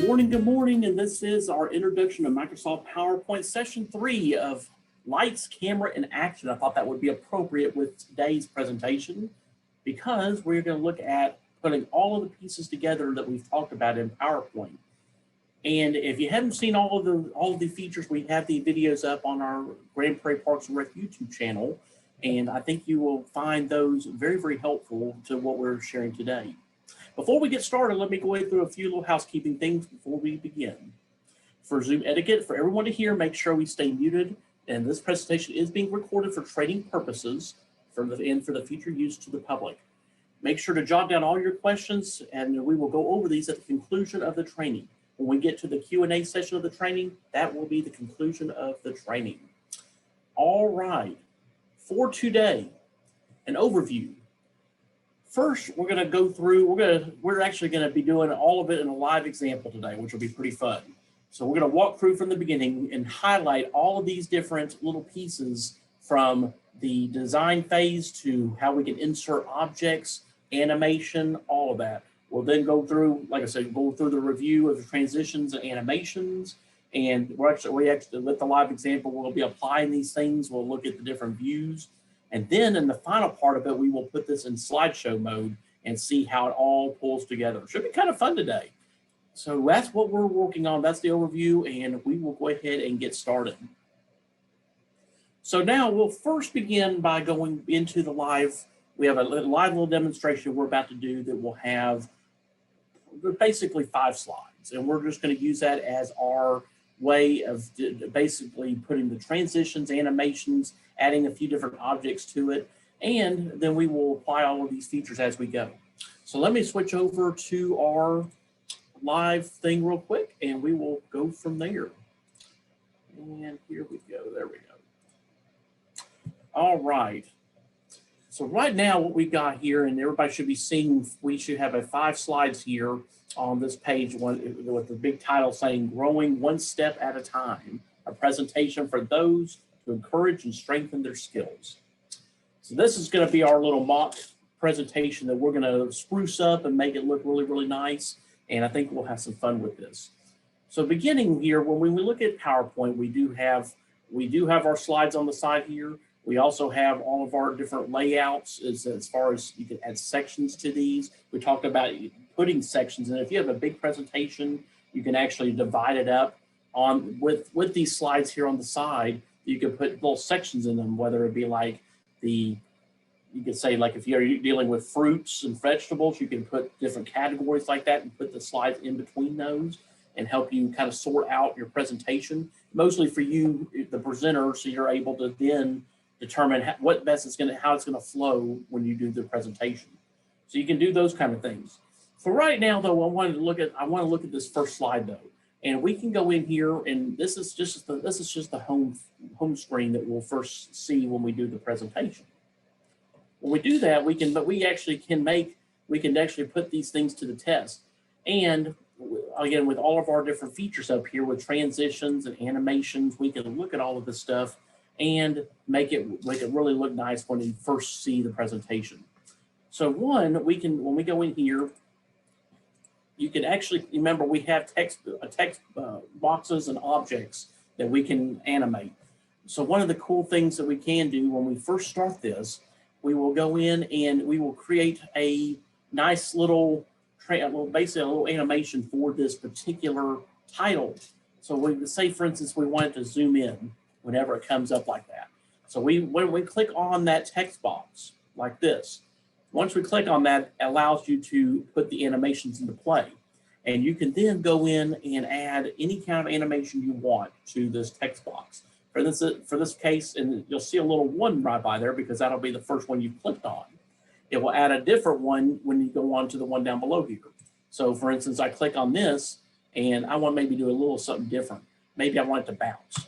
Good morning, and this is our introduction to Microsoft PowerPoint session 3 of Lights, Camera, and Action. I thought that would be appropriate with today's presentation because we're going to look at putting all of the pieces together that we've talked about in PowerPoint. And if you haven't seen all of the features, we have the videos up on our Grand Prairie Parks and Rec YouTube channel, and I think you will find those very, very helpful to what we're sharing today. Before we get started, let me go through a few little housekeeping things before we begin. For Zoom etiquette, for everyone to hear, make sure we stay muted, and this presentation is being recorded for training purposes and for the future use to the public. Make sure to jot down all your questions, and we will go over these at the conclusion of the training. When we get to the Q&A session of the training, that will be the conclusion of the training. All right, for today, an overview. First, we're going to go through, we're actually going to be doing all of it in a live example today, which will be pretty fun. So we're going to walk through from the beginning and highlight all of these different little pieces from the design phase to how we can insert objects, animation, all of that. We'll then go through, like I said, go through the review of the transitions and animations, and we actually with the live example, we'll be applying these things. We'll look at the different views. And then in the final part of it, we will put this in slideshow mode and see how it all pulls together. Should be kind of fun today. So that's what we're working on. That's the overview, and we will go ahead and get started. So now we'll first begin by going into the live. We have a live little demonstration we're about to do that will have basically 5 slides. And we're just going to use that as our way of basically putting the transitions, animations, adding a few different objects to it, and then we will apply all of these features as we go. So let me switch over to our live thing real quick, and we will go from there. And here we go. There we go. All right. So right now what we got here, and everybody should be seeing, we should have 5 slides here on this page with the big title saying Growing One Step at a Time, a presentation for those to encourage and strengthen their skills. So this is going to be our little mock presentation that we're going to spruce up and make it look really, really nice. And I think we'll have some fun with this. So beginning here, when we look at PowerPoint, we do have our slides on the side here. We also have all of our different layouts as far as you can add sections to these. We talked about putting sections, and if you have a big presentation, you can actually divide it up with these slides here on the side. You can put little sections in them, whether it be like you could say like if you're dealing with fruits and vegetables, you can put different categories like that and put the slides in between those and help you kind of sort out your presentation, mostly for you, the presenter, so you're able to then determine how it's going to flow when you do the presentation. So you can do those kind of things. For right now, though, I want to look at this first slide though. And we can go in here, and this is just the home screen that we'll first see when we do the presentation. When we do that, we can actually put these things to the test. And again, with all of our different features up here with transitions and animations, we can look at all of this stuff and make it really look nice when you first see the presentation. So when we go in here, you can actually, remember we have text boxes and objects that we can animate. So one of the cool things that we can do when we first start this, we will go in and we will create a nice little, basically a little animation for this particular title. So we say, for instance, we want it to zoom in whenever it comes up like that. So when we click on that text box like this, once we click on that, it allows you to put the animations into play. And you can then go in and add any kind of animation you want to this text box. For this case, and you'll see a little 1 right by there because that'll be the first one you clicked on. It will add a different one when you go on to the one down below here. So for instance, I click on this and I want to maybe do a little something different. Maybe I want it to bounce.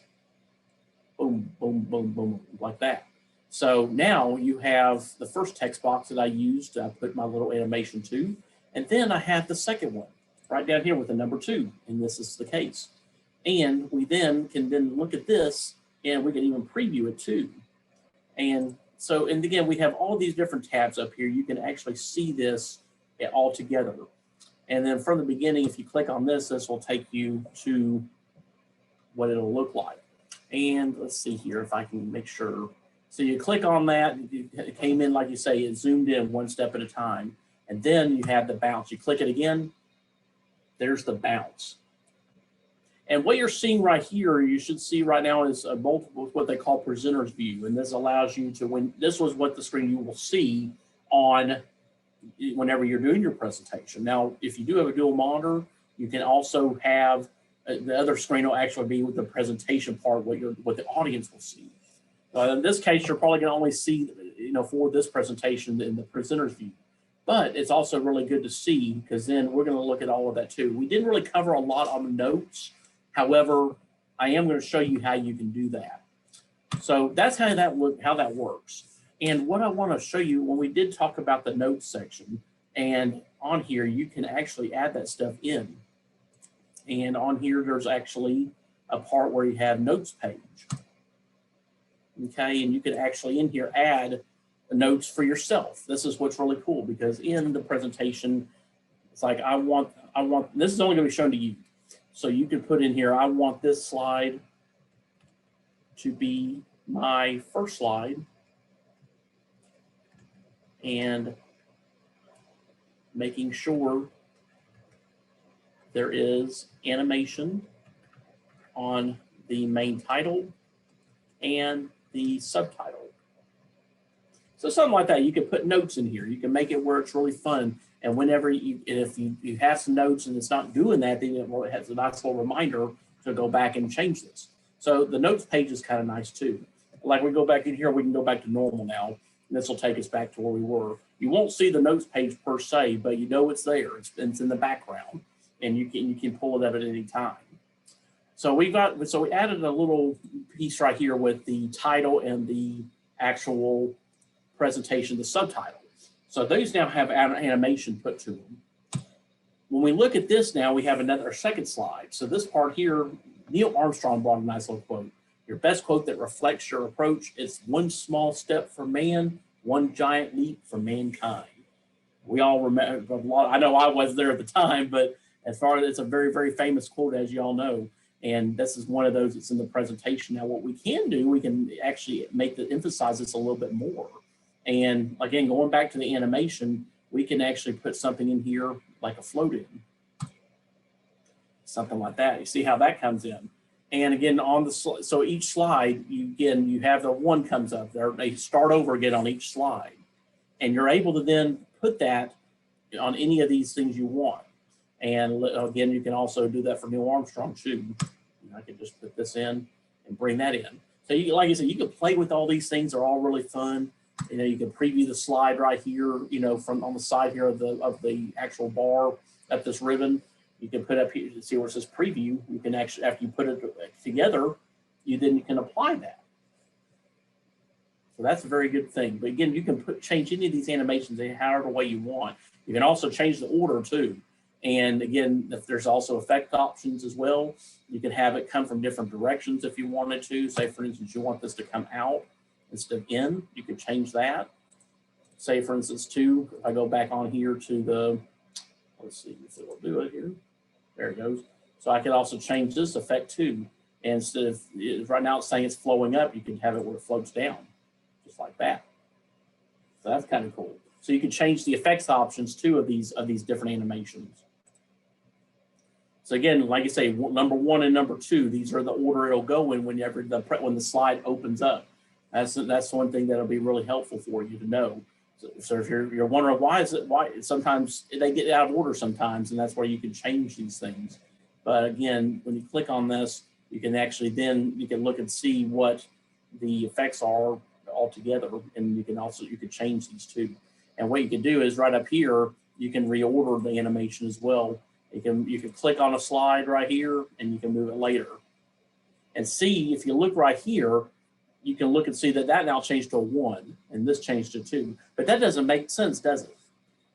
Boom, boom, boom, boom, like that. So now you have the first text box that I used. I put my little animation to, and then I have the second one right down here with the number 2, and this is the case. And we then can look at this, and we can even preview it too. And so, and again, we have all these different tabs up here. You can actually see this all together. And then from the beginning, if you click on this, this will take you to what it'll look like. And let's see here if I can make sure. So you click on that, it came in, like you say, it zoomed in one step at a time. And then you have the bounce. You click it again, there's the bounce. And what you're seeing right here, you should see right now is a multiple, what they call presenter's view. And this allows you to, when this was what the screen you will see on whenever you're doing your presentation. Now, if you do have a dual monitor, you can also have the other screen will actually be with the presentation part, what the audience will see. In this case, you're probably going to only see, for this presentation in the presenter's view. But it's also really good to see because then we're going to look at all of that too. We didn't really cover a lot on the notes. However, I am going to show you how you can do that. So that's how that works. And what I want to show you, when we did talk about the notes section, and on here you can actually add that stuff in. And on here there's actually a part where you have notes page. Okay, and you can actually in here add notes for yourself. This is what's really cool because in the presentation, it's like I want this is only going to be shown to you. So you could put in here, I want this slide to be my first slide, and making sure there is animation on the main title and the subtitle. So something like that, you can put notes in here. You can make it where it's really fun. And whenever if you have some notes and it's not doing that, then it has a nice little reminder to go back and change this. So the notes page is kind of nice too. Like we go back in here, we can go back to normal now. And this will take us back to where we were. You won't see the notes page per se, but you know it's there. It's in the background, and you can pull it up at any time. So we added a little piece right here with the title and the actual presentation, the subtitle. So these now have animation put to them. When we look at this now, we have another second slide. So this part here, Neil Armstrong brought a nice little quote. Your best quote that reflects your approach is one small step for man, one giant leap for mankind. We all remember a lot. I know I was there at the time, but as far as it's a very, very famous quote, as you all know. And this is one of those that's in the presentation. Now, what we can do, we can actually emphasize this a little bit more. And again, going back to the animation, we can actually put something in here like a float in. Something like that. You see how that comes in. And again, on the so each slide, you have the one comes up there. They start over again on each slide. And you're able to then put that on any of these things you want. And again, you can also do that for Neil Armstrong too. I can just put this in and bring that in. So you, like I said, you can play with all these things. They're all really fun. You can preview the slide right here, from on the side here of the actual bar at this ribbon. You can put up here, see where it says preview. You can actually, after you put it together, you can apply that. So that's a very good thing. But again, you can change any of these animations in however way you want. You can also change the order too. And again, if there's also effect options as well. You can have it come from different directions if you wanted to. Say, for instance, you want this to come out instead of in, you could change that. Say, for instance, too, if I go back on here to the, let's see if it will do it here. There it goes. So I could also change this effect too. And instead of, right now it's saying it's flowing up, you can have it where it floats down, just like that. So that's kind of cool. So you can change the effects options too of these different animations. So again, like I say, number 1 and number 2, these are the order it'll go in when the slide opens up. That's one thing that'll be really helpful for you to know. So if you're wondering why sometimes they get out of order sometimes, and that's where you can change these things. But again, when you click on this, you can actually you can look and see what the effects are altogether, and you can change these too. And what you can do is right up here, you can reorder the animation as well. You can click on a slide right here, and you can move it later. And see, if you look right here, you can look and see that now changed to a 1, and this changed to 2. But that doesn't make sense, does it?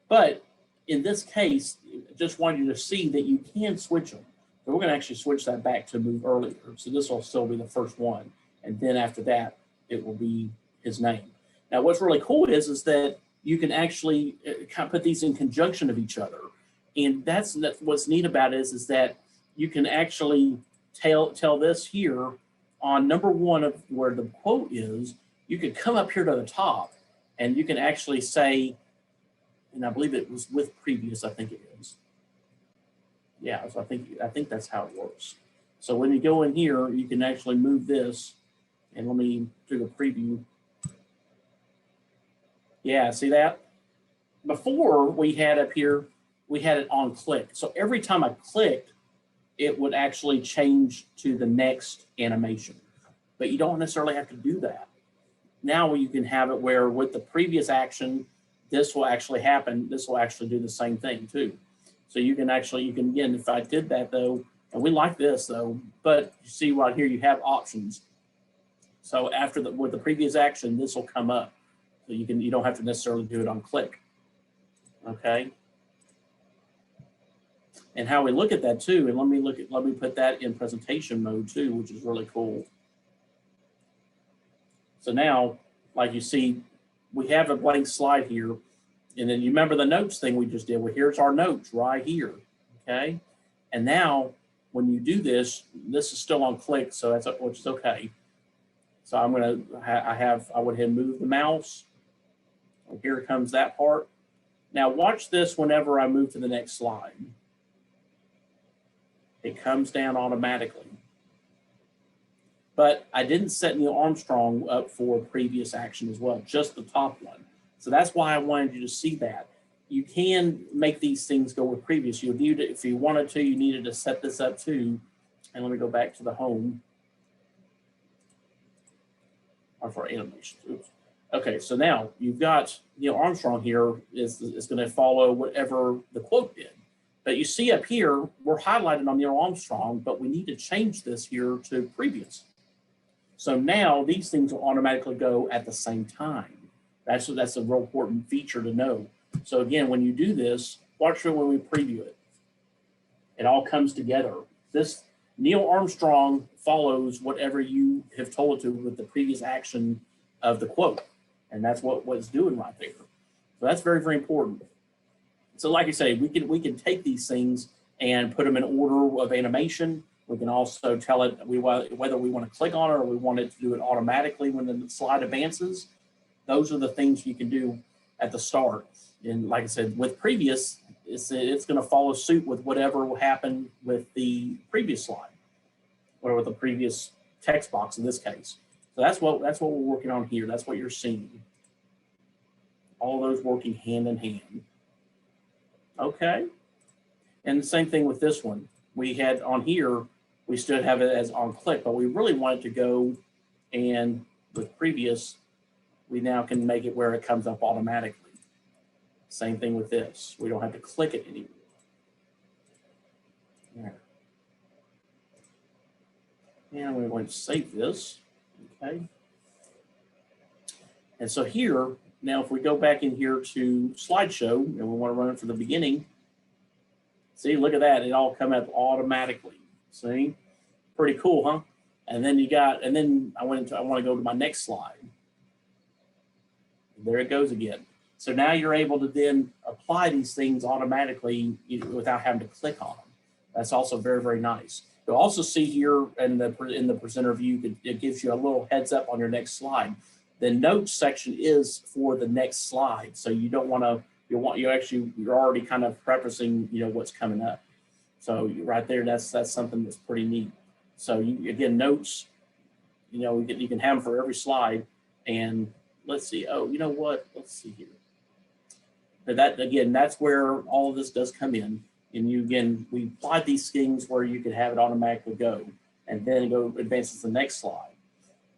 But in this case, I just want you to see that you can switch them. So we're going to actually switch that back to move earlier. So this will still be the first one. And then after that, it will be his name. Now, what's really cool is that you can actually kind of put these in conjunction of each other. And that's what's neat about it is that you can actually tell this here on number one of where the quote is. You could come up here to the top and you can actually say, and I believe it was with previous, I think it is. Yeah, so I think that's how it works. So when you go in here, you can actually move this, and let me do the preview. Yeah, see that? Before we had up here, we had it on click. So every time I clicked, it would actually change to the next animation. But you don't necessarily have to do that. Now you can have it where with the previous action, this will actually happen. This will actually do the same thing too. So you can again, if I did that though, and we like this though, but you see right here, you have options. So after with the previous action, this will come up. So you don't have to necessarily do it on click. Okay. And how we look at that too, and let me put that in presentation mode too, which is really cool. So now, like you see, we have a blank slide here. And then you remember the notes thing we just did. Well, here's our notes right here, okay? And now when you do this, this is still on click, so that's which is okay. So I'm gonna, I went ahead and move the mouse. And here comes that part. Now watch this whenever I move to the next slide. It comes down automatically. But I didn't set Neil Armstrong up for previous action as well, just the top one. So that's why I wanted you to see that. You can make these things go with previous. If you wanted to, you needed to set this up too. And let me go back to the home. Or for animation. Oops. Okay, so now you've got Neil Armstrong here is going to follow whatever the quote did. But you see up here, we're highlighted on Neil Armstrong, but we need to change this here to previous. So now these things will automatically go at the same time. That's a real important feature to know. So again, when you do this, watch it when we preview it. It all comes together. This Neil Armstrong follows whatever you have told it to with the previous action of the quote. And that's what it's doing right there. So that's very, very important. So like I say, we can take these things and put them in order of animation. We can also tell it whether we want to click on it or we want it to do it automatically when the slide advances. Those are the things you can do at the start. And like I said, with previous, it's going to follow suit with whatever will happen with the previous slide or with the previous text box in this case. So that's what we're working on here. That's what you're seeing. All those working hand in hand. Okay. And the same thing with this one. We had on here, we still have it as on click, but we really wanted to go and with previous, we now can make it where it comes up automatically. Same thing with this. We don't have to click it anymore. There. And we're going to save this. Okay. And so here, now if we go back in here to slideshow and we want to run it from the beginning, see, look at that. It all come up automatically. See? Pretty cool, huh? And then I want to go to my next slide. There it goes again. So now you're able to then apply these things automatically without having to click on them. That's also very, very nice. You'll also see here in the presenter view, it gives you a little heads up on your next slide. The notes section is for the next slide. So you don't want to, you're already kind of prefacing, what's coming up. So right there, that's something that's pretty neat. So again, notes, you can have them for every slide. And let's see. Oh, you know what? Let's see here. But that's where all of this does come in. And we applied these things where you could have it automatically go, and then it advances to the next slide.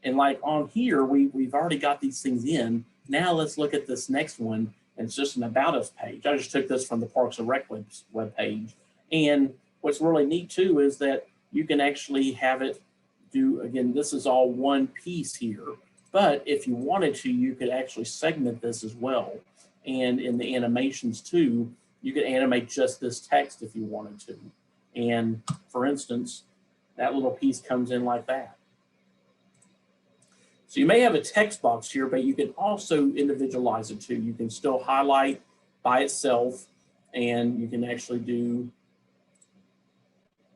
And like on here, we've already got these things in. Now let's look at this next one. And it's just an About Us page. I just took this from the Parks and Rec web page. And what's really neat too is that you can actually have it do, again, this is all one piece here. But if you wanted to, you could actually segment this as well. And in the animations too, you could animate just this text if you wanted to. And for instance, that little piece comes in like that. So you may have a text box here, but you can also individualize it too. You can still highlight by itself, and you can actually do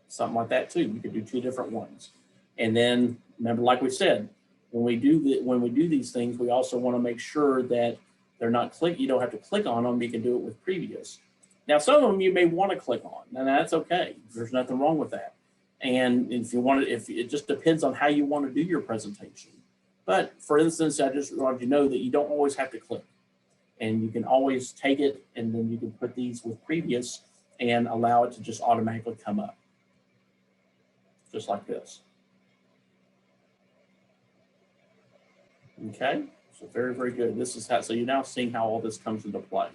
something like that too. You could do 2 different ones. And then remember, like we said, when we do these things, we also want to make sure that they're not you don't have to click on them. You can do it with previous. Now, some of them you may want to click on, and that's okay. There's nothing wrong with that. And if you want to, if it just depends on how you want to do your presentation. But for instance, I just wanted you to know that you don't always have to click, and you can always take it and then you can put these with previous and allow it to just automatically come up, just like this. Okay, so very, very good. This is how, so you're now seeing how all this comes into play.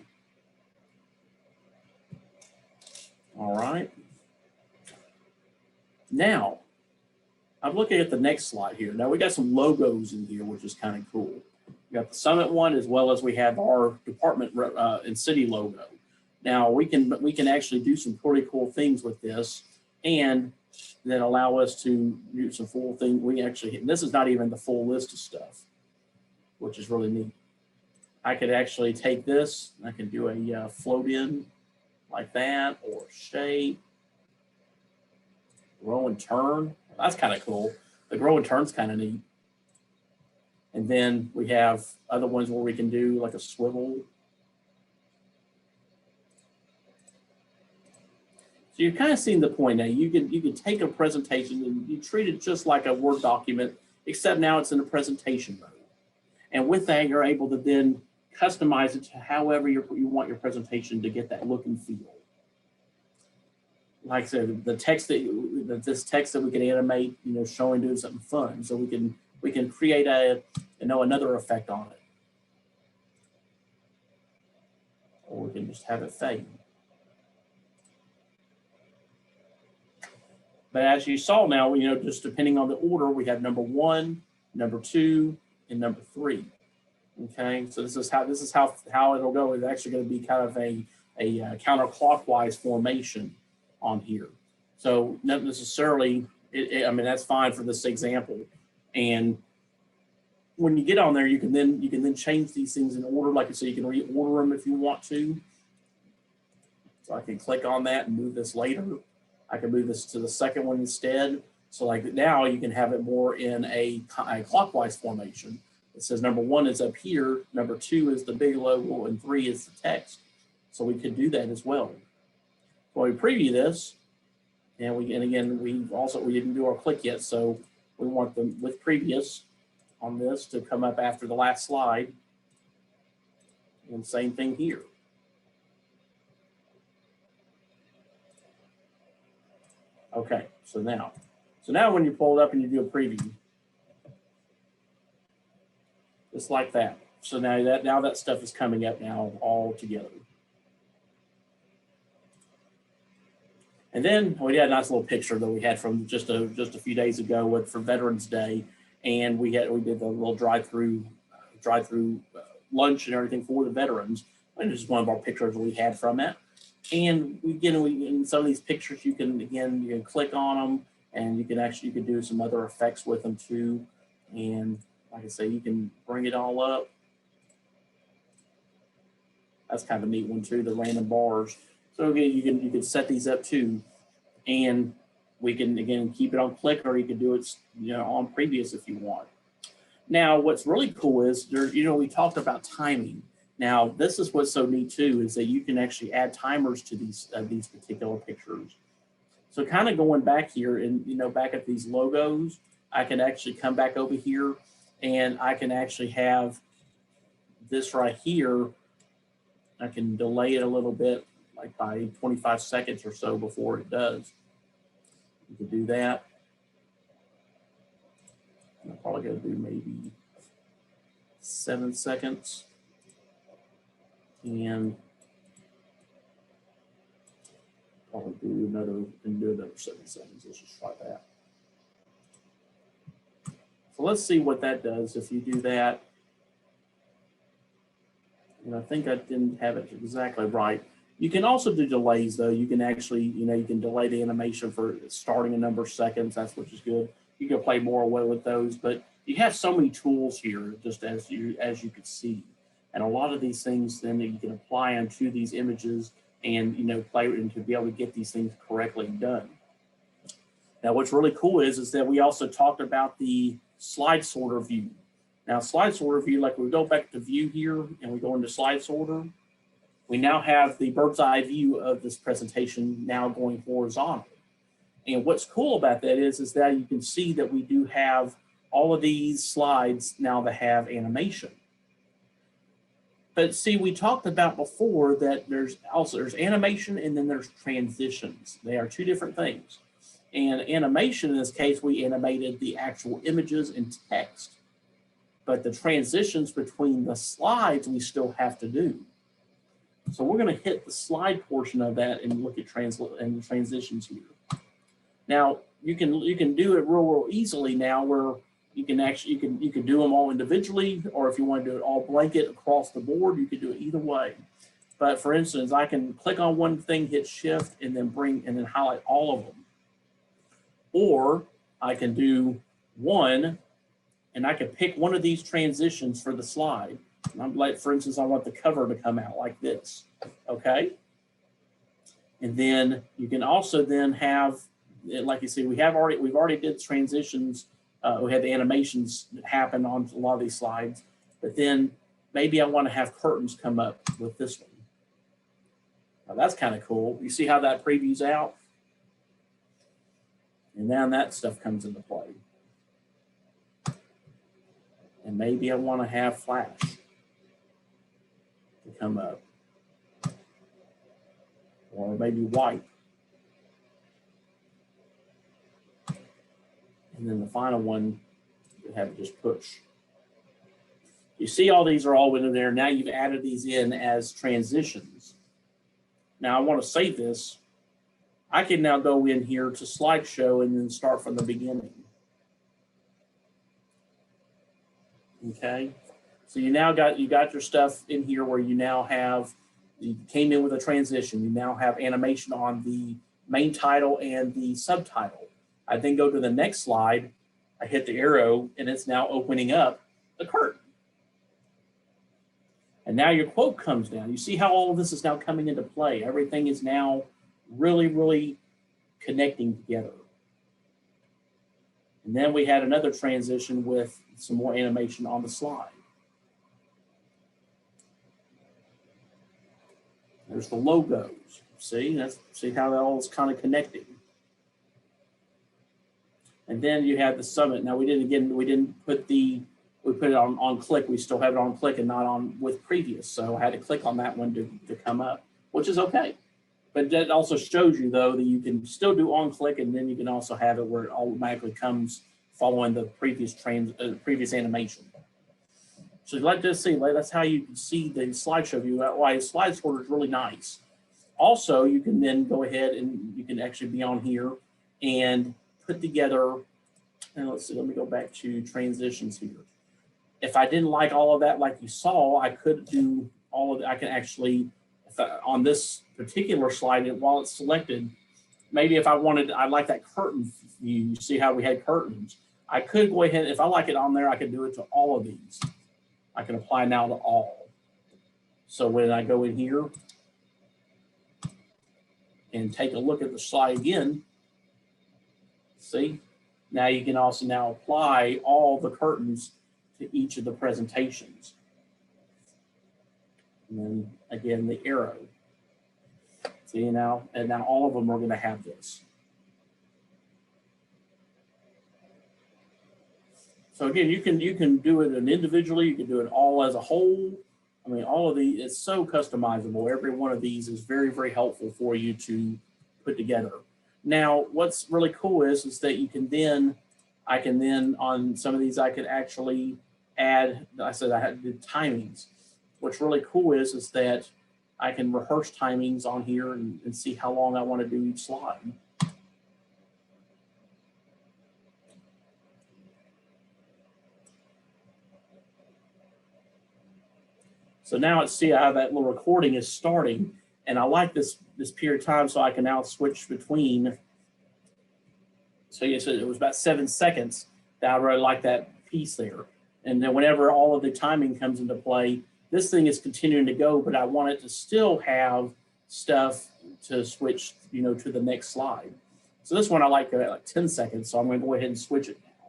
All right. Now, I'm looking at the next slide here. Now we got some logos in here, which is kind of cool. We got the Summit one, as well as we have our department and city logo. Now we can actually do some pretty cool things with this, and then allow us to do some full thing. We actually, and this is not even the full list of stuff, which is really neat. I could actually take this, I can do a float in like that, or shape, grow and turn. That's kind of cool. The grow and turn's kind of neat. And then we have other ones where we can do like a swivel. So you're kind of seeing the point now. You can take a presentation and you treat it just like a Word document, except now it's in a presentation mode. And with that, you're able to then customize it to however you want your presentation to get that look and feel. Like I said, the text this text that we can animate, showing doing something fun, so we can create another effect on it, or we can just have it fade. But as you saw now, just depending on the order, we have number 1, number 2, and number 3. Okay, so this is how it'll go. It's actually going to be kind of a counterclockwise formation on here. So not necessarily, I mean, that's fine for this example. And when you get on there, you can then change these things in order. Like I said, you can reorder them if you want to. So I can click on that and move this later. I can move this to the second one instead. So like now you can have it more in a clockwise formation. It says number 1 is up here, number 2 is the big logo, and 3 is the text. So we could do that as well. Well, we preview this, and again we didn't do our click yet, so we want them with previous on this to come up after the last slide, and same thing here. Okay, so now when you pull it up and you do a preview, just like that. So now that stuff is coming up now all together. And then we had a nice little picture that we had from just a few days ago for Veterans Day, and we did the little drive-through lunch and everything for the veterans. And this is one of our pictures that we had from it. And in some of these pictures, you can click on them, and you can do some other effects with them too. And like I say, you can bring it all up. That's kind of a neat one too, the random bars. So again, you can set these up too, and we can again keep it on click, or you can do it on previous if you want. Now, what's really cool is we talked about timing. Now, this is what's so neat too, is that you can actually add timers to these particular pictures. So kind of going back here and back at these logos, I can actually come back over here, and I can actually have this right here. I can delay it a little bit, like by 25 seconds or so before it does. You can do that. I'm probably going to do maybe 7 seconds. And probably do another 7 seconds. Let's just try that. So let's see what that does if you do that. And I think I didn't have it exactly right. You can also do delays though. You can actually, you can delay the animation for starting a number of seconds. That's which is good. You can play more away with those, but you have so many tools here, just as you can see. And a lot of these things then that you can apply onto these images and play and to be able to get these things correctly done. Now, what's really cool is that we also talked about the slide sorter view. Now, slide sorter view, like we go back to view here and we go into slide sorter, we now have the bird's eye view of this presentation now going horizontal. And what's cool about that is that you can see that we do have all of these slides now that have animation. But see, we talked about before that there's animation and then there's transitions. They are two different things. And animation, in this case, we animated the actual images and text. But the transitions between the slides, we still have to do. So we're going to hit the slide portion of that and look at transitions here. Now, you can do it real easily now, where you can do them all individually, or if you want to do it all blanket across the board, you could do it either way. But for instance, I can click on one thing, hit shift, and then highlight all of them. Or I can do one, and I can pick one of these transitions for the slide. And I'm like, for instance, I want the cover to come out like this, okay? And then you can also then have, like you see, we've already did transitions. We had the animations happen on a lot of these slides, but then maybe I want to have curtains come up with this one. Now that's kind of cool. You see how that previews out? And then that stuff comes into play. And maybe I want to have flash to come up. Or maybe white. And then the final one, you have it just push. You see all these are all in there. Now you've added these in as transitions. Now I want to save this. I can now go in here to slideshow and then start from the beginning. Okay, so you got your stuff in here where you now have, you came in with a transition. You now have animation on the main title and the subtitle. I then go to the next slide. I hit the arrow and it's now opening up the curtain. And now your quote comes down. You see how all of this is now coming into play. Everything is now really connecting together. And then we had another transition with some more animation on the slide. There's the logos. See how that all is kind of connecting. And then you have the summit. Now we didn't put it on click. We still have it on click and not on with previous. So I had to click on that one to come up, which is okay. But that also shows you, though, that you can still do on click, and then you can also have it where it automatically comes following the previous animation. So like to see, that's how you can see the slideshow view. Why slide sorter is really nice. Also, you can then go ahead and you can actually be on here and put together. And let's see. Let me go back to transitions here. If I didn't like all of that, like you saw, I could do all of it. I can actually, on this particular slide, while it's selected, maybe if I like that curtain view. You see how we had curtains. I could go ahead, if I like it on there, I could do it to all of these. I can apply now to all. So when I go in here and take a look at the slide again, see, now you can also now apply all the curtains to each of the presentations. And then again, the arrow. See now, and now all of them are going to have this. So again, you can do it individually. You can do it all as a whole. I mean, all of these, it's so customizable. Every one of these is very helpful for you to put together. Now, what's really cool is that you can then, I can then on some of these I could actually add. I said I had to do timings. What's really cool is that I can rehearse timings on here and see how long I want to do each slide. So now let's see how that little recording is starting. And I like this period of time, so I can now switch between. So you said it was about 7 seconds that I really like that piece there. And then whenever all of the timing comes into play, this thing is continuing to go, but I want it to still have stuff to switch, you know, to the next slide. So this one I like 10 seconds, so I'm going to go ahead and switch it now.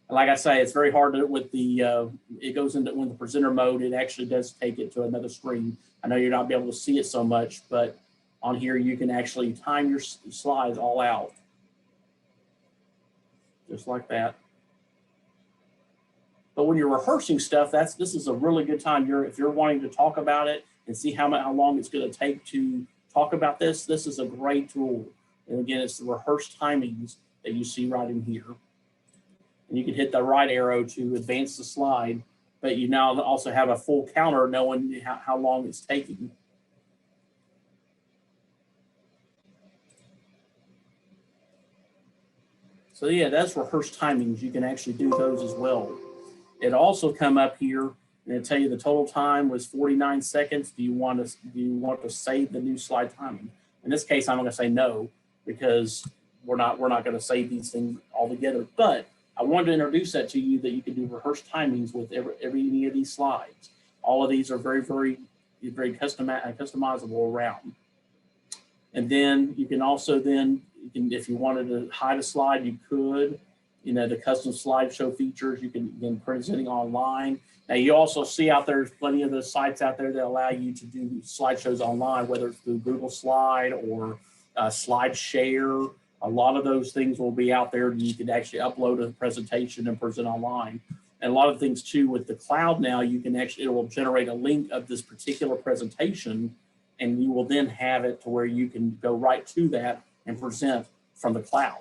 And like I say, it's very hard to, with the, it goes into when the presenter mode, it actually does take it to another screen. I know you're not be able to see it so much, but on here you can actually time your slides all out. Just like that. But when you're rehearsing stuff, this is a really good time. If you're wanting to talk about it and see how long it's going to take to talk about this is a great tool. And again, it's the Rehearse Timings that you see right in here. And you can hit the right arrow to advance the slide, but you now also have a full counter knowing how long it's taking. So yeah, that's Rehearse Timings. You can actually do those as well. It also come up here and it'll tell you the total time was 49 seconds. Do you want to save the new slide timing? In this case, I'm going to say no, because we're not going to save these things all together. But I wanted to introduce that to you, that you can do Rehearse Timings with any of these slides. All of these are very customizable around. And then you can also if you wanted to hide a slide, you could. You know, the custom slideshow features, you can begin presenting online. Now you also see out there's plenty of those sites out there that allow you to do slideshows online, whether it's through Google Slide or SlideShare. A lot of those things will be out there. You can actually upload a presentation and present online. And a lot of things too with the cloud now, you can actually, it will generate a link of this particular presentation, and you will then have it to where you can go right to that and present from the cloud,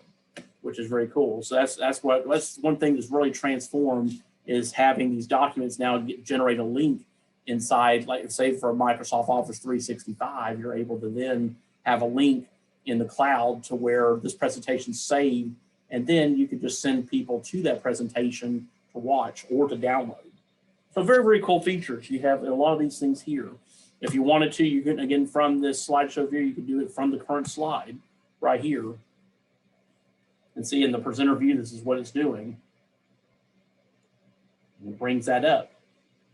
which is very cool. So that's one thing that's really transformed, is having these documents now generate a link inside, like say for Microsoft Office 365, you're able to then have a link in the cloud to where this presentation's saved, and then you can just send people to that presentation to watch or to download. So very cool features. You have a lot of these things here. If you wanted to, you can, again, from this slideshow view, you can do it from the current slide right here. And see in the presenter view, this is what it's doing. And it brings that up.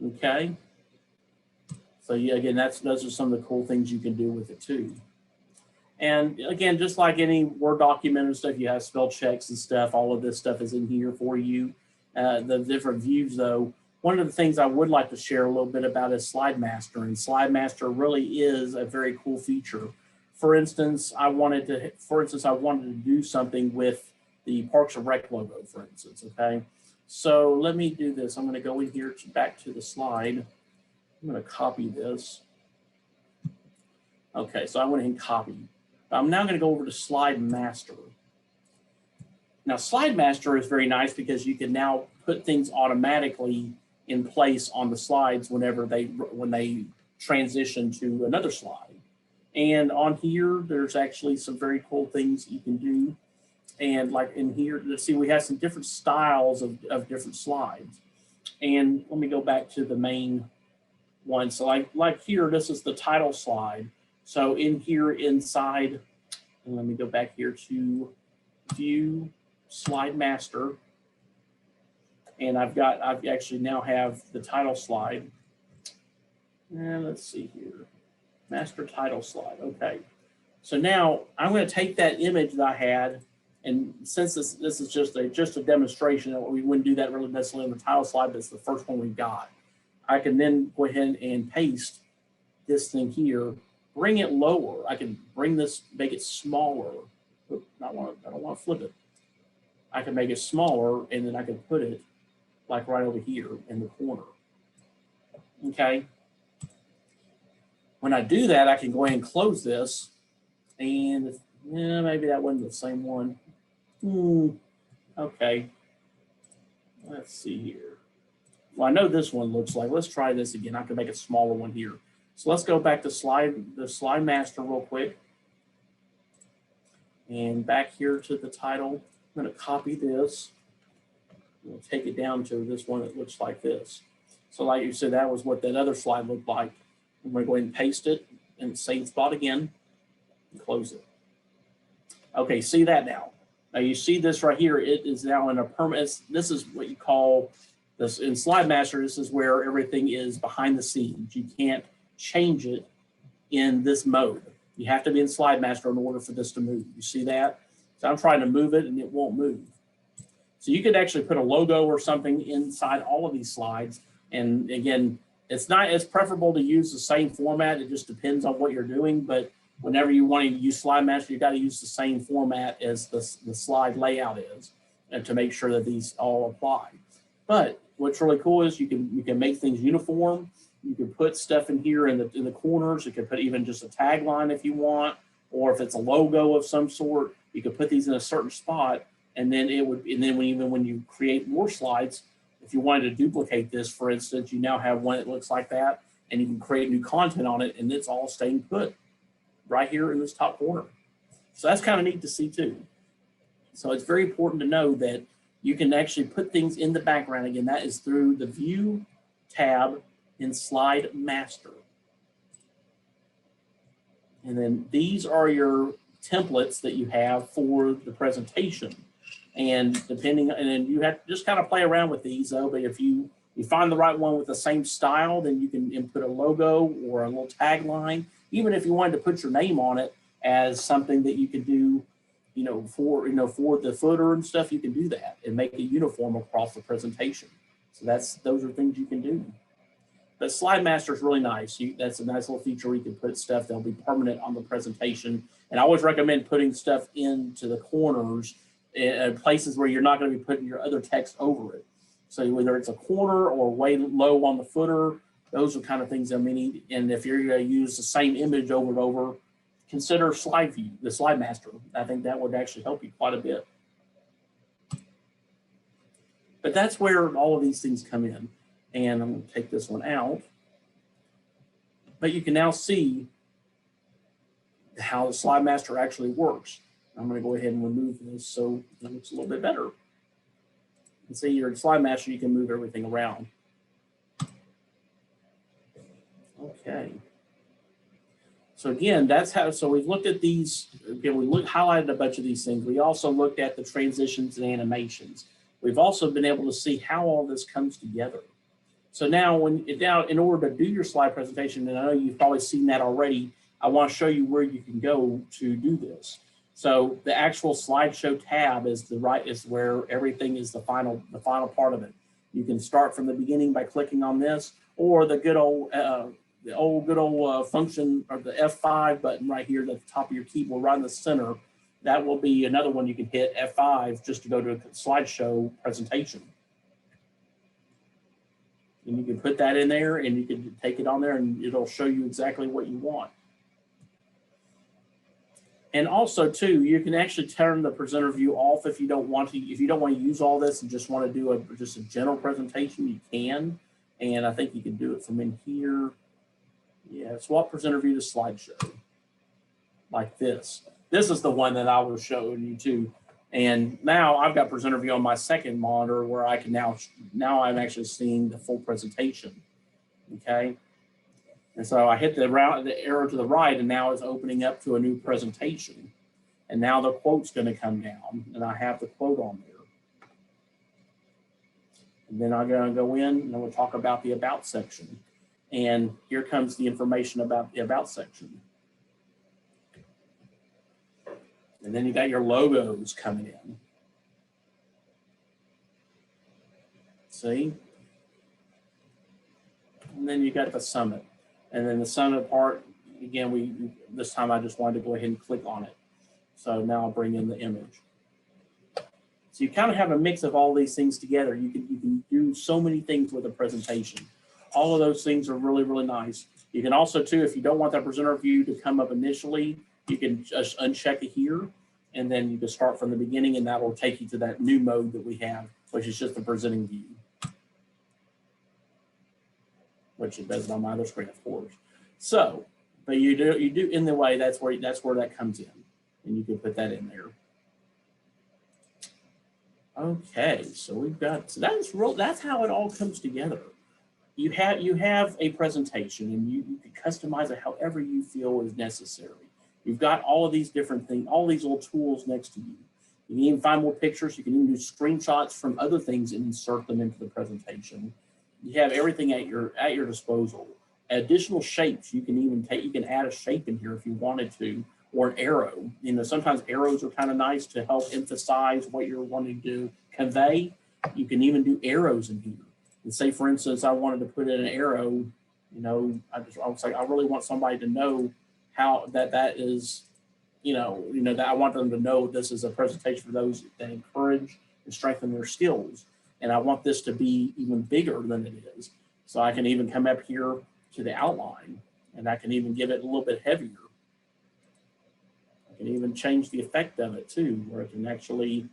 Okay. So yeah, again, those are some of the cool things you can do with it too. And again, just like any Word document and stuff, you have spell checks and stuff. All of this stuff is in here for you. The different views, though, one of the things I would like to share a little bit about is Slide Master. And Slide Master really is a very cool feature. For instance, I wanted to do something with the Parks and Rec logo, for instance. Okay, so let me do this. I'm going to go in here back to the slide. I'm going to copy this. Okay, so I went ahead and copied. I'm now going to go over to Slide Master. Now, Slide Master is very nice because you can now put things automatically in place on the slides when they transition to another slide. And on here, there's actually some very cool things you can do. And like in here, let's see, we have some different styles of different slides. And let me go back to the main one. So like here, this is the title slide. So in here inside, and let me go back here to View, Slide Master. And I actually now have the title slide. And let's see here. Master title slide. Okay. So now I'm going to take that image that I had, and since this is just a demonstration, we wouldn't do that really necessarily on the title slide, but it's the first one we got. I can then go ahead and paste this thing here, bring it lower. I can bring this, make it smaller. Oops, I don't want to flip it. I can make it smaller, and then I can put it like right over here in the corner. Okay. When I do that, I can go ahead and close this, and yeah, maybe that wasn't the same one. Okay. Let's see here. Well, I know this one looks like. Let's try this again. I can make a smaller one here. So let's go back to the Slide Master real quick, and back here to the title. I'm going to copy this. I'm going to take it down to this one that looks like this. So like you said, that was what that other slide looked like. I'm going to go ahead and paste it in the same spot again and close it. Okay, see that now. Now you see this right here. It is now in a permanent. This is what you call this in Slide Master. This is where everything is behind the scenes. You can't change it in this mode. You have to be in Slide Master in order for this to move. You see that? So I'm trying to move it and it won't move. So you could actually put a logo or something inside all of these slides. And again, it's preferable to use the same format. It just depends on what you're doing. But whenever you want to use Slide Master, you got to use the same format as the slide layout is, and to make sure that these all apply. But what's really cool is you can make things uniform. You can put stuff in here in the corners. You can put even just a tagline if you want, or if it's a logo of some sort, you could put these in a certain spot, and then even when you create more slides, if you wanted to duplicate this, for instance, you now have one that looks like that, and you can create new content on it, and it's all staying put right here in this top corner. So that's kind of neat to see too. So it's very important to know that you can actually put things in the background. Again, that is through the View tab in Slide Master. And then these are your templates that you have for the presentation. And then you have to just kind of play around with these though. But if you find the right one with the same style, then you can input a logo or a little tagline. Even if you wanted to put your name on it as something that you could do, for the footer and stuff, you can do that and make it uniform across the presentation. So those are things you can do. But Slide Master is really nice. That's a nice little feature where you can put stuff that'll be permanent on the presentation. And I always recommend putting stuff into the corners, places where you're not going to be putting your other text over it. So whether it's a corner or way low on the footer, those are kind of things that we need. And if you're going to use the same image over and over, consider Slide View, the Slide Master. I think that would actually help you quite a bit. But that's where all of these things come in. And I'm going to take this one out. But you can now see how the Slide Master actually works. I'm going to go ahead and remove this so it looks a little bit better. And see, your Slide Master, you can move everything around. Okay. So again, so we've looked at these, again, highlighted a bunch of these things. We also looked at the transitions and animations. We've also been able to see how all this comes together. So now, in order to do your slide presentation, and I know you've probably seen that already, I want to show you where you can go to do this. So the actual Slideshow tab is where everything is the final part of it. You can start from the beginning by clicking on this, or the good old function, or the F5 button right here at the top of your keyboard, right in the center. That will be another one you can hit, F5, just to go to a slideshow presentation. And you can put that in there, and you can take it on there, and it'll show you exactly what you want. And also, too, you can actually turn the presenter view off if you don't want to. If you don't want to use all this and just want to do just a general presentation, you can. And I think you can do it from in here. Yeah, swap presenter view to slideshow, like this. This is the one that I was showing you too. And now I've got presenter view on my second monitor where I can now I'm actually seeing the full presentation. Okay. And so I hit the arrow to the right, and now it's opening up to a new presentation. And now the quote's going to come down, and I have the quote on there. And then I'm going to go in, and we'll talk about the About section. And here comes the information about the About section. And then you got your logos coming in. See? And then you got the summit. And then the summit part, again, this time I just wanted to go ahead and click on it. So now I'll bring in the image. So you kind of have a mix of all these things together. You can do so many things with a presentation. All of those things are really, really nice. You can also, too, if you don't want that presenter view to come up initially, you can just uncheck it here, and then you can start from the beginning, and that will take you to that new mode that we have, which is just the presenting view, which it does on my other screen, of course. So, but you do in the way, that's where that comes in, and you can put that in there. Okay, so we've got, so that's how it all comes together. You have a presentation, and you can customize it however you feel is necessary. You've got all of these different things, all these little tools next to you. You can even find more pictures. You can even do screenshots from other things and insert them into the presentation. You have everything at your disposal. additional shapes. You can even you can add a shape in here if you wanted to, or an arrow. You know, sometimes arrows are kind of nice to help emphasize what you're wanting to convey. You can even do arrows in here. And say, for instance, I wanted to put in an arrow, you know, I was like, I really want somebody to know how that is, you know, that I want them to know this is a presentation for those that encourage and strengthen their skills. And I want this to be even bigger than it is. So I can even come up here to the outline, and I can even give it a little bit heavier. I can even change the effect of it too, where it can actually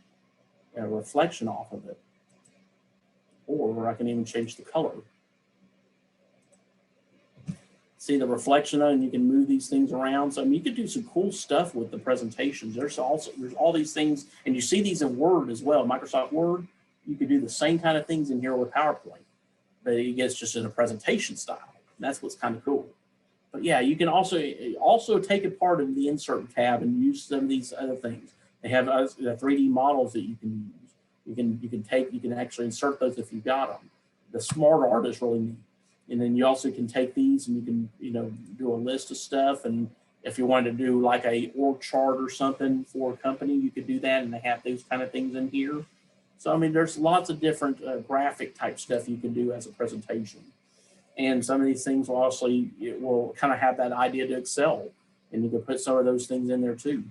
a reflection off of it. Or I can even change the color. See the reflection on, and you can move these things around. So I mean, you could do some cool stuff with the presentations. There's all these things, and you see these in Word as well. Microsoft Word, you could do the same kind of things in here with PowerPoint, but it gets just in a presentation style. And that's what's kind of cool. But yeah, you can also take it part of the Insert tab and use some of these other things. They have 3D models that you can use. You can actually insert those if you've got them. The Smartart is really neat. And then you also can take these and you can, you know, do a list of stuff. And if you wanted to do like a org chart or something for a company, you could do that. And they have those kind of things in here. So, I mean, there's lots of different graphic type stuff you can do as a presentation. And some of these things will also, it will kind of have that idea to excel. And you can put some of those things in there too.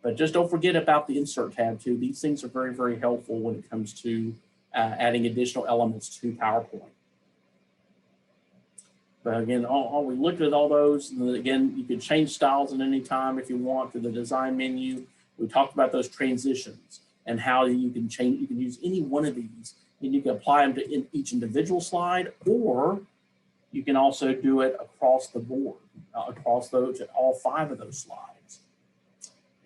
But just don't forget about the Insert tab too. These things are very, very helpful when it comes to adding additional elements to PowerPoint. But again, we looked at all those. And again, you can change styles at any time if you want to the design menu. We talked about those transitions and how you can change. You can use any one of these, and you can apply them to each individual slide, or you can also do it across the board, across all 5 of those slides.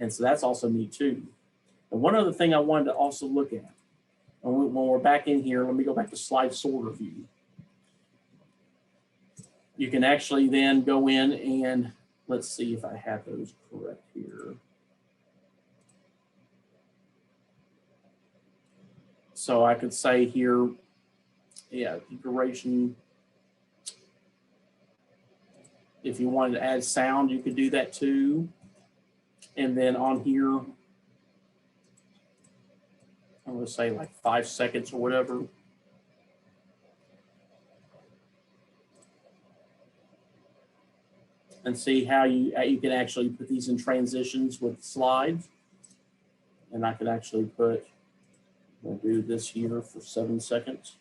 And so that's also neat too. And one other thing I wanted to also look at, when we're back in here, let me go back to slide sorter view. You can actually then go in and let's see if I have those correct here. So I could say here, yeah, duration. If you wanted to add sound, you could do that too. And then on here, I'm going to say like 5 seconds or whatever. And see how you can actually put these in transitions with slides. And I could actually put, I'm going to do this here for 7 seconds.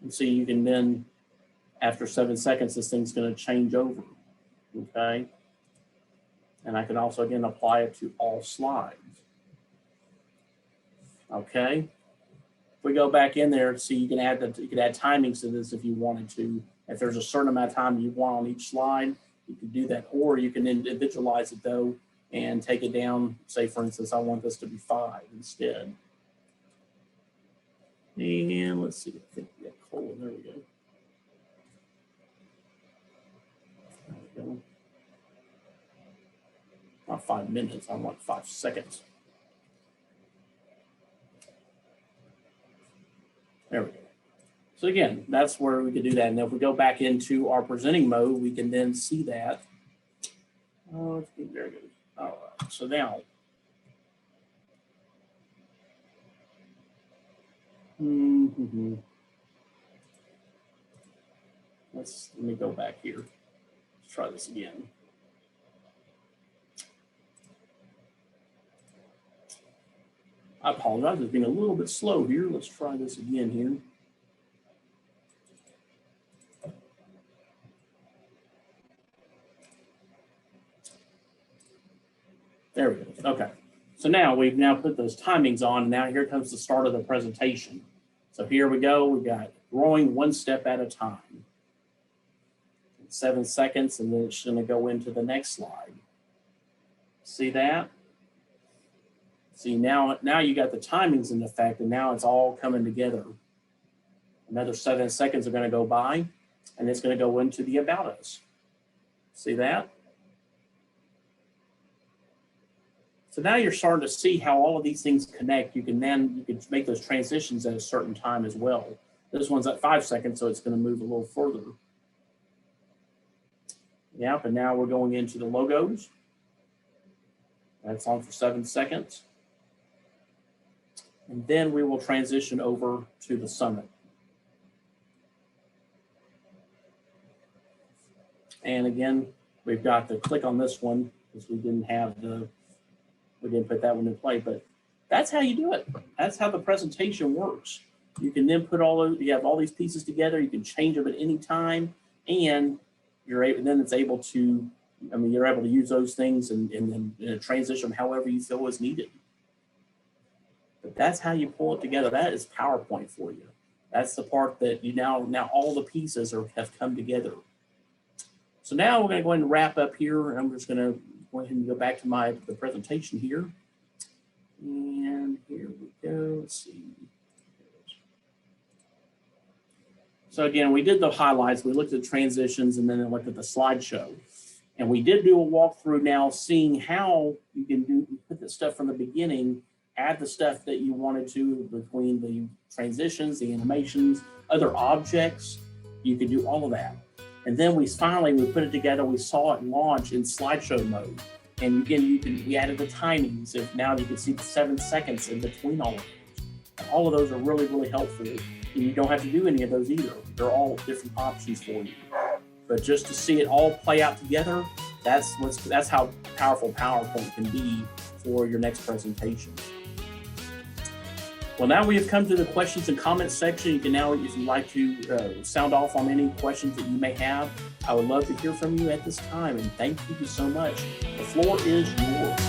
And see, you can then, after 7 seconds, this thing's going to change over. Okay. And I can also, again, apply it to all slides. Okay. If we go back in there, see, you can add timings to this if you wanted to. If there's a certain amount of time you want on each slide, you can do that. Or you can individualize it though and take it down. Say, for instance, I want this to be 5 instead. And let's see, I think we got colon. There we go. There we go. Not 5 minutes, I want 5 seconds. There we go. So again, that's where we could do that. And if we go back into our presenting mode, we can then see that. Oh, very good. All right, so now. Let me go back here. Let's try this again. I apologize, it's being a little bit slow here. Let's try this again here. There we go. Okay. So now we've put those timings on. And now here comes the start of the presentation. So here we go. We got growing 1 step at a time. 7 seconds, and then it's going to go into the next slide. See that? See, now you got the timings in effect, and now it's all coming together. Another 7 seconds are going to go by, and it's going to go into the About Us. See that? So now you're starting to see how all of these things connect. You can make those transitions at a certain time as well. This one's at 5 seconds, so it's going to move a little further. Yep, and now we're going into the logos. That's on for 7 seconds. And then we will transition over to the summit. And again, we've got to click on this one because we didn't put that one in play, but that's how you do it. That's how the presentation works. You can then put you have all these pieces together, you can change them at any time, and you're able to use those things and transition them however you feel is needed. But that's how you pull it together. That is PowerPoint for you. That's the part that you now all the pieces have come together. So now we're going to go ahead and wrap up here. And I'm just going to go ahead and go back to the presentation here. And here we go. Let's see. So again, we did the highlights. We looked at transitions and then looked at the slideshow. And we did do a walkthrough now, seeing how you can put the stuff from the beginning, add the stuff that you wanted to between the transitions, the animations, other objects. You can do all of that. And then we put it together. We saw it launch in slideshow mode. And again, we added the timings. If now you can see the 7 seconds in between all of those. And all of those are really, really helpful. And you don't have to do any of those either. They're all different options for you. But just to see it all play out together, that's how powerful PowerPoint can be for your next presentation. Well, now we have come to the questions and comments section. You can now, if you'd like to sound off on any questions that you may have, I would love to hear from you at this time. And thank you so much. The floor is yours.